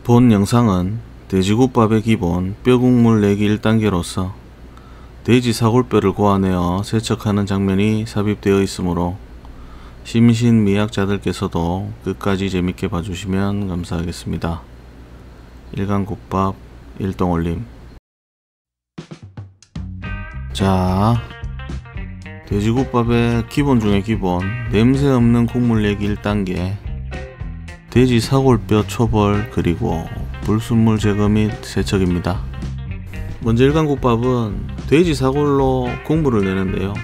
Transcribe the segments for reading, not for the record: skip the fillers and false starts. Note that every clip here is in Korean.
본 영상은 돼지국밥의 기본 뼈국물 내기 1단계로서 돼지 사골뼈를 고아내어 세척하는 장면이 삽입되어 있으므로 심신미약자들께서도 끝까지 재밌게 봐주시면 감사하겠습니다. 일간국밥 일동올림. 자, 돼지국밥의 기본 중의 기본, 냄새 없는 국물 내기 1단계, 돼지 사골뼈 초벌 그리고 불순물 제거 및 세척입니다. 먼저 일간국밥은 돼지 사골로 국물을 내는데요.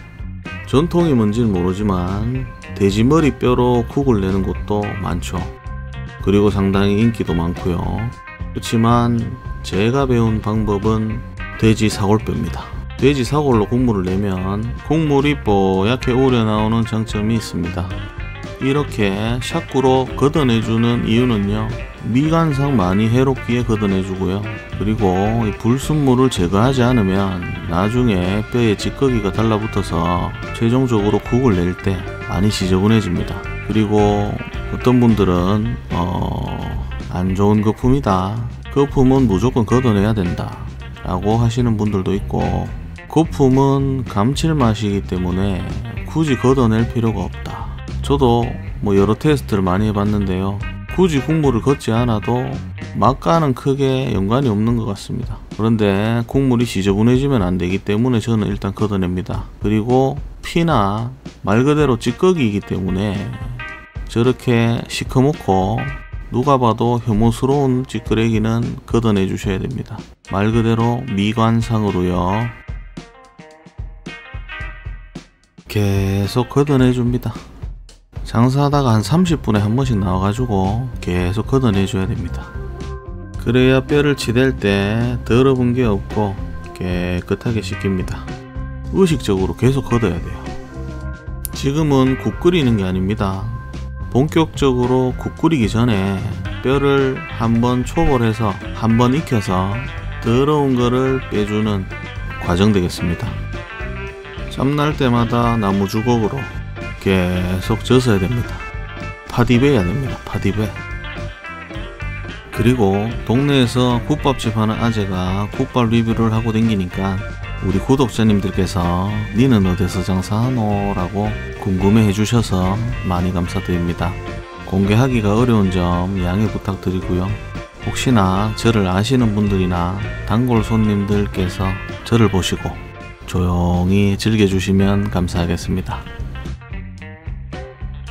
전통이 뭔지는 모르지만 돼지 머리뼈로 국을 내는 곳도 많죠. 그리고 상당히 인기도 많고요. 그렇지만 제가 배운 방법은 돼지 사골뼈입니다. 돼지 사골로 국물을 내면 국물이 뽀얗게 우러나오는 장점이 있습니다. 이렇게 샤꾸로 걷어내주는 이유는요, 미간상 많이 해롭기에 걷어내주고요. 그리고 이 불순물을 제거하지 않으면 나중에 뼈에 찌꺼기가 달라붙어서 최종적으로 국을 낼 때 많이 지저분해집니다. 그리고 어떤 분들은 안 좋은 거품이다, 거품은 무조건 걷어내야 된다 라고 하시는 분들도 있고, 거품은 감칠맛이기 때문에 굳이 걷어낼 필요가 없다. 저도 여러 테스트를 많이 해봤는데요, 굳이 국물을 걷지 않아도 맛과는 크게 연관이 없는 것 같습니다. 그런데 국물이 지저분해지면 안 되기 때문에 저는 일단 걷어냅니다. 그리고 피나 말 그대로 찌꺼기이기 때문에 저렇게 시커멓고 누가 봐도 혐오스러운 찌끄레기는 걷어내 주셔야 됩니다. 말 그대로 미관상으로요. 계속 걷어내 줍니다. 장사하다가 한 30분에 한 번씩 나와가지고 계속 걷어내줘야 됩니다. 그래야 뼈를 치댈 때 더러운 게 없고 깨끗하게 씻깁니다. 의식적으로 계속 걷어야 돼요. 지금은 국 끓이는 게 아닙니다. 본격적으로 국 끓이기 전에 뼈를 한번 초벌해서 한번 익혀서 더러운 거를 빼주는 과정 되겠습니다. 짬날 때마다 나무 주걱으로 계속 젖어야 됩니다. 파디베야 됩니다. 파디베. 그리고 동네에서 국밥집 하는 아재가 국밥 리뷰를 하고 댕기니까 우리 구독자님들께서 니는 어디서 장사하노? 라고 궁금해 해주셔서 많이 감사드립니다. 공개하기가 어려운 점 양해 부탁드리고요. 혹시나 저를 아시는 분들이나 단골 손님들께서 저를 보시고 조용히 즐겨주시면 감사하겠습니다.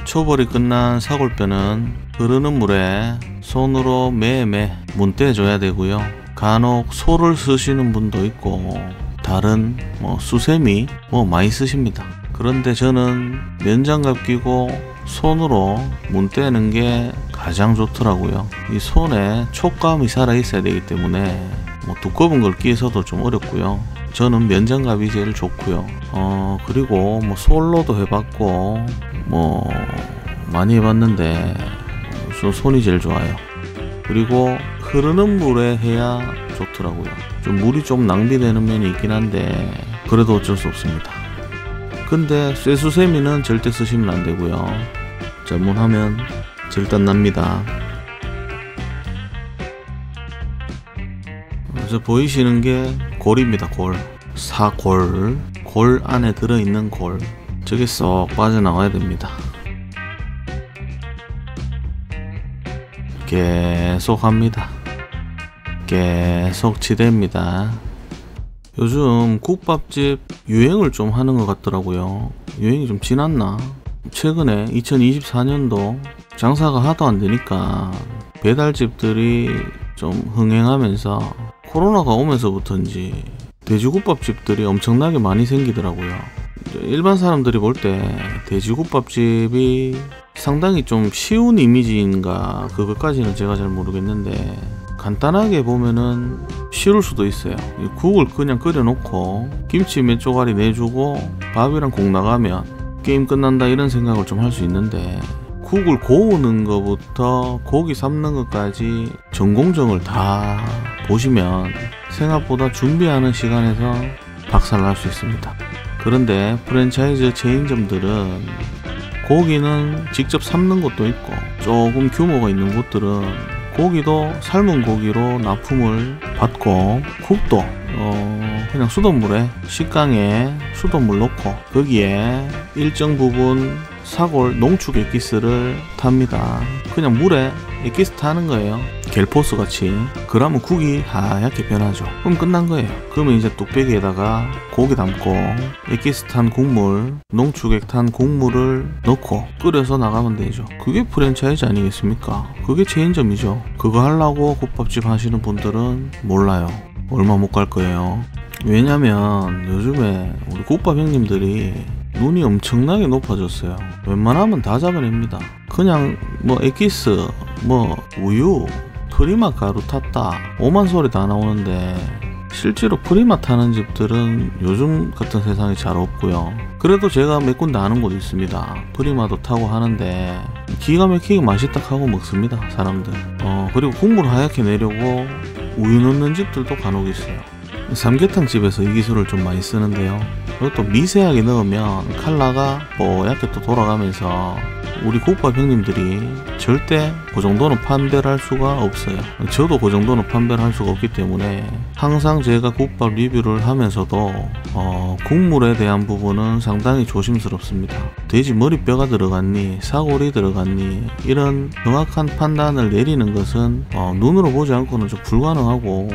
초벌이 끝난 사골뼈는 흐르는 물에 손으로 매매 문대줘야 되고요. 간혹 소를 쓰시는 분도 있고 다른 수세미 많이 쓰십니다. 그런데 저는 면장갑 끼고 손으로 문대는 게 가장 좋더라고요. 이 손에 촉감이 살아 있어야 되기 때문에 두꺼운 걸 끼서도 좀 어렵고요. 저는 면장갑이 제일 좋고요. 그리고 솔로도 해봤고 많이 해봤는데 손이 제일 좋아요. 그리고 흐르는 물에 해야 좋더라고요. 물이 좀 낭비되는 면이 있긴 한데 그래도 어쩔 수 없습니다. 근데 쇠수세미는 절대 쓰시면 안 되고요. 잘못하면 절단 납니다. 그래서 보이시는 게 골입니다. 골. 사골. 골 안에 들어있는 골. 저게 쏙 빠져나와야 됩니다. 계속 합니다. 계속 치댑니다. 요즘 국밥집 유행을 좀 하는 것 같더라고요. 유행이 좀 지났나? 최근에 2024년도 장사가 하도 안 되니까 배달집들이 좀 흥행하면서 코로나가 오면서부터인지 돼지국밥집들이 엄청나게 많이 생기더라고요. 일반 사람들이 볼 때 돼지국밥집이 상당히 좀 쉬운 이미지인가 그것까지는 제가 잘 모르겠는데 간단하게 보면은 쉬울 수도 있어요. 국을 그냥 끓여 놓고 김치 몇 조각이 내주고 밥이랑 국 나가면 게임 끝난다 이런 생각을 좀 할 수 있는데 국을 고우는 것부터 고기 삶는 것까지 전공정을 다 보시면 생각보다 준비하는 시간에서 박살날 수 있습니다. 그런데 프랜차이즈 체인점들은 고기는 직접 삶는 곳도 있고 조금 규모가 있는 곳들은 고기도 삶은 고기로 납품을 받고, 국도 그냥 수돗물에 식강에 수돗물 넣고 거기에 일정 부분 사골 농축 엑기스를 탑니다. 그냥 물에 엑기스 타는 거예요. 겔포스 같이. 그러면 국이 하얗게 변하죠. 그럼 끝난 거예요. 그러면 이제 뚝배기에다가 고기 담고 엑기스 탄 국물, 농축액 탄 국물을 넣고 끓여서 나가면 되죠. 그게 프랜차이즈 아니겠습니까? 그게 체인점이죠. 그거 하려고 국밥집 하시는 분들은 몰라요. 얼마 못 갈 거예요. 왜냐면 요즘에 우리 국밥 형님들이 눈이 엄청나게 높아졌어요. 웬만하면 다 잡아냅니다. 그냥 뭐 엑기스, 뭐 우유, 프리마 가루 탔다 오만 소리 다 나오는데 실제로 프리마 타는 집들은 요즘 같은 세상에 잘 없고요. 그래도 제가 몇 군데 아는 곳 있습니다. 프리마도 타고 하는데 기가 막히게 맛있다 하고 먹습니다, 사람들. 그리고 국물 하얗게 내려고 우유 넣는 집들도 간혹 있어요. 삼계탕 집에서 이 기술을 좀 많이 쓰는데요. 이것도 미세하게 넣으면 컬러가 뽀얗게 또 돌아가면서 우리 국밥 형님들이 절대 그 정도는 판별을 할 수가 없어요. 저도 그 정도는 판별을 할 수가 없기 때문에 항상 제가 국밥 리뷰를 하면서도 국물에 대한 부분은 상당히 조심스럽습니다. 돼지 머리뼈가 들어갔니, 사골이 들어갔니, 이런 정확한 판단을 내리는 것은 눈으로 보지 않고는 좀 불가능하고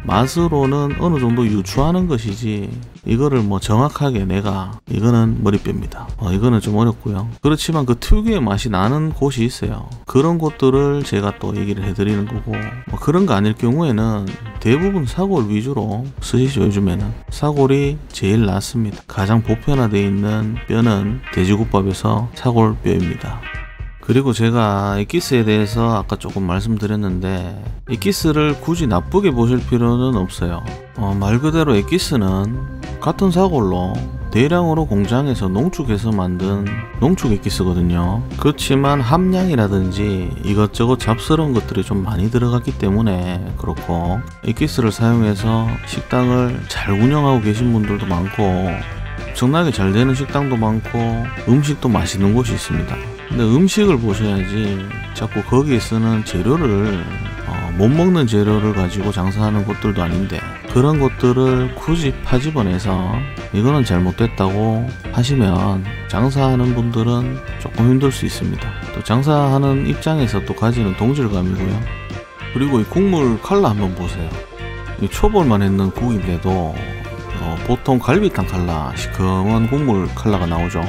맛으로는 어느 정도 유추하는 것이지 이거를 뭐 정확하게 내가 이거는 머리뼈입니다, 이거는 좀 어렵고요. 그렇지만 그 특유의 맛이 나는 곳이 있어요. 그런 곳들을 제가 또 얘기를 해드리는 거고, 뭐 그런 거 아닐 경우에는 대부분 사골 위주로 쓰시죠. 요즘에는 사골이 제일 낫습니다. 가장 보편화되어 있는 뼈는 돼지국밥에서 사골뼈입니다. 그리고 제가 엑기스에 대해서 아까 조금 말씀드렸는데 엑기스를 굳이 나쁘게 보실 필요는 없어요. 말 그대로 엑기스는 같은 사골로 대량으로 공장에서 농축해서 만든 농축 엑기스거든요. 그렇지만 함량이라든지 이것저것 잡스러운 것들이 좀 많이 들어갔기 때문에 그렇고, 엑기스를 사용해서 식당을 잘 운영하고 계신 분들도 많고 엄청나게 잘 되는 식당도 많고 음식도 맛있는 곳이 있습니다. 근데 음식을 보셔야지 자꾸 거기에 쓰는 재료를 못 먹는 재료를 가지고 장사하는 곳들도 아닌데 그런 것들을 굳이 파집어내서 이거는 잘못됐다고 하시면 장사하는 분들은 조금 힘들 수 있습니다. 또 장사하는 입장에서 또 가지는 동질감이고요. 그리고 이 국물 컬러 한번 보세요. 이 초벌만 했는 국인데도 보통 갈비탕 컬러, 시커먼 국물 컬러가 나오죠.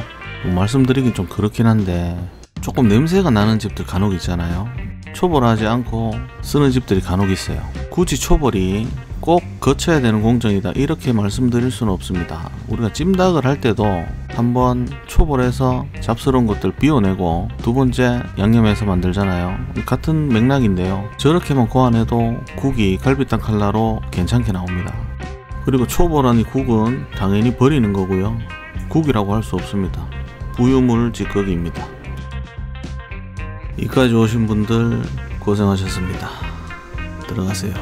말씀드리긴 좀 그렇긴 한데 조금 냄새가 나는 집들 간혹 있잖아요. 초벌하지 않고 쓰는 집들이 간혹 있어요. 굳이 초벌이 꼭 거쳐야 되는 공정이다 이렇게 말씀드릴 수는 없습니다. 우리가 찜닭을 할 때도 한번 초벌해서 잡스러운 것들 비워내고 두 번째 양념해서 만들잖아요. 같은 맥락인데요. 저렇게만 고안해도 국이 갈비탕 컬러로 괜찮게 나옵니다. 그리고 초벌한 이 국은 당연히 버리는 거고요. 국이라고 할 수 없습니다. 부유물 찌꺼기입니다. 이까지 오신 분들 고생하셨습니다. 들어가세요.